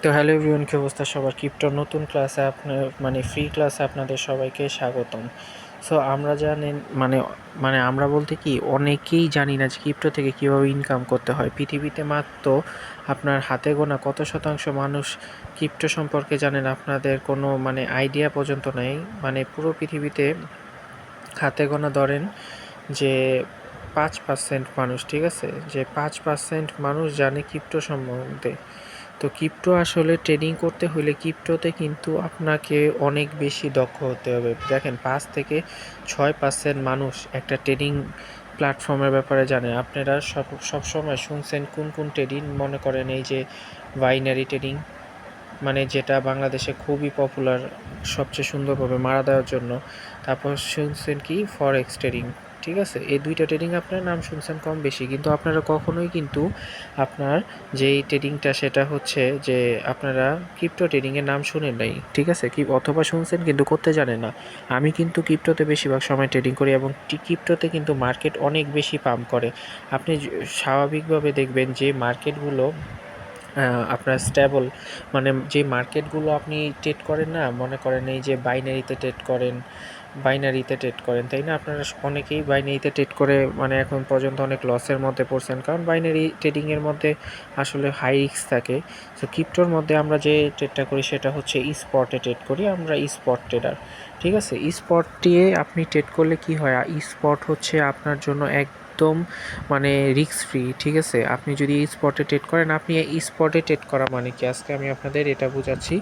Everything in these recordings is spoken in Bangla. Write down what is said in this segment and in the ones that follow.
তো হ্যালো এভরিওয়ান, কি অবস্থা সবার? ক্রিপ্টোর নতুন ক্লাসে আপনার ফ্রি ক্লাসে আপনাদের সবাইকে স্বাগতম। সো আমরা জানেন আমরা বলতে কি অনেকেই জানি না যে ক্রিপ্টো থেকে কীভাবে ইনকাম করতে হয়। পৃথিবীতে মাত্র আপনার হাতে গোনা কত শতাংশ মানুষ ক্রিপ্টো সম্পর্কে জানেন, আপনাদের কোনো আইডিয়া পর্যন্ত নেই। পুরো পৃথিবীতে হাতে গোনা ধরেন যে 5% মানুষ, ঠিক আছে, যে 5% মানুষ জানে ক্রিপ্টো সম্বন্ধে। তো ক্রিপ্টো আসলে ট্রেডিং করতে হলে ক্রিপ্টোতে কিন্তু আপনাকে অনেক বেশি দক্ষ হতে হবে। দেখেন, 5 থেকে 6% মানুষ একটা ট্রেডিং প্ল্যাটফর্মের ব্যাপারে জানে। আপনারা সবসময় শুনছেন কোন কোন ট্রেডিং? মনে করেন এই যে বাইনারি ট্রেডিং, যেটা বাংলাদেশে খুবই পপুলার, সবচেয়ে সুন্দরভাবে মারা দেওয়ার জন্য। তারপর শুনছেন কি ফরেক্স ট্রেডিং, ঠিক আছে। এই দুইটা ট্রেডিং আপনার নাম শুনছেন কম বেশি, কিন্তু আপনারা কখনোই কিন্তু আপনার যেই ট্রেডিংটা সেটা হচ্ছে যে আপনারা ক্রিপ্টো ট্রেডিংয়ের নাম শুনেন নাই, ঠিক আছে, কি অথবা শুনছেন কিন্তু করতে জানেন না। আমি কিন্তু ক্রিপ্টোতে বেশিরভাগ সময় ট্রেডিং করি এবং ক্রিপ্টোতে কিন্তু মার্কেট অনেক বেশি পাম্প করে। আপনি স্বাভাবিকভাবে দেখবেন যে মার্কেটগুলো আপনার স্টেবল, যে মার্কেটগুলো আপনি ট্রেড করেন না, মনে করেন এই যে বাইনারিতে ট্রেড করেন, তাই না? আপনারা অনেকেই বাইনারিতে ট্রেড করে এখন পর্যন্ত অনেক লসের মধ্যে পড়ছেন, কারণ বাইনারি ট্রেডিংয়ের মধ্যে আসলে হাই রিস্ক থাকে। সো ক্রিপ্টোর মধ্যে আমরা যে ট্রেডটা করি সেটা হচ্ছে স্পটে ট্রেড করি, আমরা স্পট ট্রেডার, ঠিক আছে। স্পট দিয়ে আপনি ট্রেড করলে কি হয়, স্পট হচ্ছে আপনার জন্য একদম রিস্ক ফ্রি, ঠিক আছে। আপনি যদি স্পটে ট্রেড করেন, আপনি স্পটে ট্রেড করা মানে কি, আজকে আমি আপনাদের এটা বোঝাচ্ছি।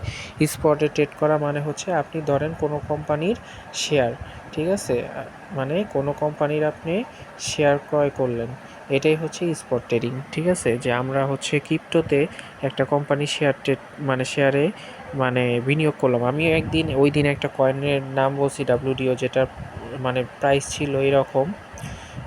স্পটে ট্রেড করা মানে হচ্ছে আপনি ধরেন কোনো কোম্পানির শেয়ার, ঠিক আছে, কোনো কোম্পানির আপনি শেয়ার ক্রয় করলেন, এটাই হচ্ছে স্পট ট্রেডিং, ঠিক আছে। যে আমরা হচ্ছে ক্রিপ্টোতে একটা কোম্পানি শেয়ারে বিনিয়োগ করলাম। আমি ওই দিন একটা কয়েনের নাম বলছি WDO, যেটার প্রাইস ছিল এরকম,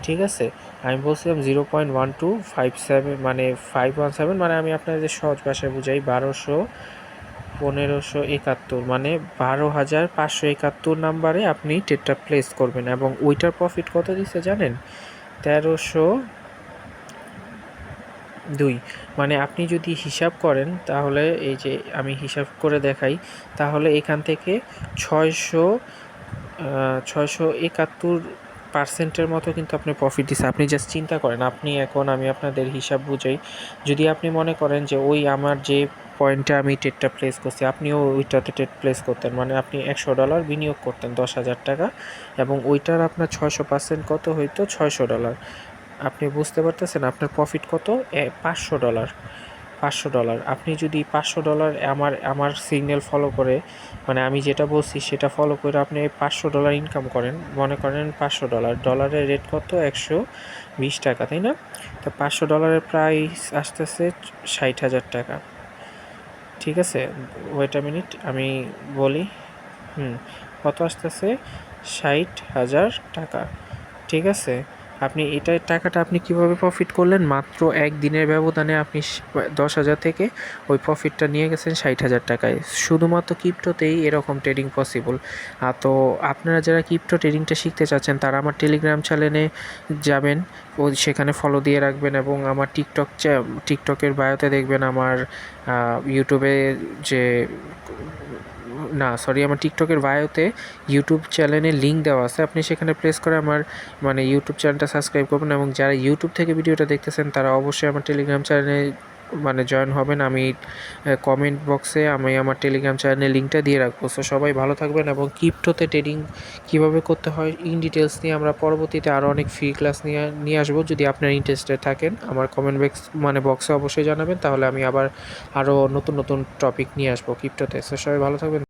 ঠিক আছে। আমি বলছিলাম 0.1257 517, আমি আপনাদের সহজ ভাষায় বুঝাই, 1571, 12,571 নাম্বারে আপনি ট্রেডটা প্লেস করবেন এবং ওইটার প্রফিট কত দিচ্ছে জানেন? 1302। আপনি যদি হিসাব করেন তাহলে, এই যে আমি হিসাব করে দেখাই, তাহলে এখান থেকে 671% মতো কিন্তু আপনি প্রফিট দিচ্ছে। আপনি জাস্ট চিন্তা করেন, আমি আপনাদের হিসাব বুঝাই। যদি আপনি মনে করেন যে ওই আমার যে পয়েন্টে আমি ট্রেডটা প্লেস করছি, আপনিও ওইটাতে ট্রেড প্লেস করতেন, আপনি $100 বিনিয়োগ করতেন, 10,000 টাকা, এবং ওইটার আপনার 600% কত হইতো? $600। আপনি বুঝতে পারতেছেন আপনার প্রফিট কত? $500। $500 আপনি যদি $500 আমার সিগন্যাল ফলো করে, আমি যেটা বলছি সেটা ফলো করে আপনি $500 ইনকাম করেন, মনে করেন $500, ডলারের রেট কত? 120 টাকা, তাই না? তো $500 প্রাইস আসতেছে 60,000 টাকা, ঠিক আছে। ওয়েট আ মিনিট, আমি বলি, কত আসতেছে? 60,000 টাকা, ঠিক আছে। আপনি টাকাটা আপনি কীভাবে প্রফিট করলেন? মাত্র একদিনের ব্যবধানে আপনি 10,000 থেকে ওই প্রফিটটা নিয়ে গেছেন 60,000 টাকায়। শুধুমাত্র ক্রিপ্টোতেই এরকম ট্রেডিং পসিবল। তো আপনারা যারা ক্রিপ্টো ট্রেডিংটা শিখতে চাচ্ছেন, তারা আমার টেলিগ্রাম চ্যানেলে যাবেন, সেখানে ফলো দিয়ে রাখবেন, এবং আমার টিকটকের বায়োতে দেখবেন আমার ইউটিউবে আমার টিকটকের বায়োতে ইউটিউব চ্যানেলের লিঙ্ক দেওয়া আছে। আপনি সেখানে প্রেস করে আমার ইউটিউব চ্যানেলটা সাবস্ক্রাইব করবেন, এবং যারা ইউটিউব থেকে ভিডিওটা দেখতেছেন তারা অবশ্যই আমার টেলিগ্রাম চ্যানেলে জয়েন হবেন। আমি কমেন্ট বক্সে আমার টেলিগ্রাম চ্যানেলের লিঙ্কটা দিয়ে রাখবো। সো সবাই ভালো থাকবেন, এবং ক্রিপ্টোতে ট্রেডিং কীভাবে করতে হয় ইন ডিটেলস নিয়ে আমরা পরবর্তীতে আরও অনেক ফ্রি ক্লাস নিয়ে আসবো। যদি আপনারা ইন্টারেস্টেড থাকেন, আমার কমেন্ট বক্সে অবশ্যই জানাবেন, তাহলে আমি আবার আরও নতুন নতুন টপিক নিয়ে আসবো ক্রিপ্টোতে। সো সবাই ভালো থাকবেন।